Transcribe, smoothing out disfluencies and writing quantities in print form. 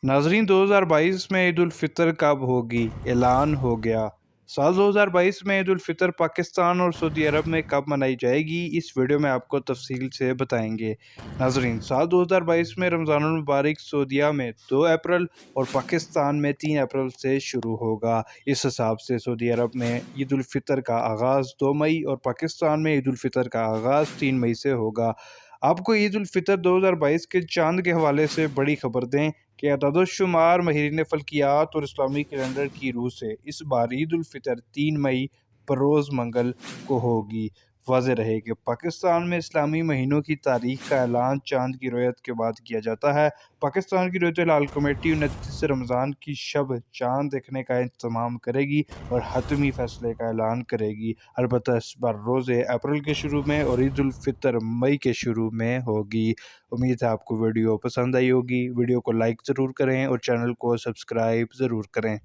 नाजरीन 2022 में ईद उल फितर कब होगी? ऐलान हो गया। साल 2022 में ईद उल फितर पाकिस्तान और सऊदी अरब में कब मनाई जाएगी, इस वीडियो में आपको तफसील से बताएंगे। नाजरीन, साल 2022 में रमज़ानुल मुबारक सऊदीया में 2 अप्रैल और पाकिस्तान में 3 अप्रैल से शुरू होगा। इस हिसाब से सऊदी अरब में ईद उल फितर का आगाज़ 2 मई और पाकिस्तान में ईद उल फितर का आगाज़ 3 मई से होगा। आपको ईद उल फितर 2022 के चांद के हवाले से बड़ी खबर दें कि अदद-ओ-शुमार माहिरीन फ़ल्कियात और इस्लामी कैलेंडर की रूह से इस बार ईद उल फितर 3 मई बरोज़ मंगल को होगी। वाज़ेह रहे कि पाकिस्तान में इस्लामी महीनों की तारीख का ऐलान चांद की रोयत के बाद किया जाता है। पाकिस्तान की रोयत हिलाल कमेटी 29 रमज़ान की शब चांद देखने का इंतज़ाम करेगी और हतमी फ़ैसले का ऐलान करेगी। अलबत्ता इस बार रोज़े अप्रैल के शुरू में और ईद उल फितर मई के शुरू में होगी। उम्मीद है आपको वीडियो पसंद आई होगी। वीडियो को लाइक ज़रूर करें और चैनल को सब्सक्राइब ज़रूर करें।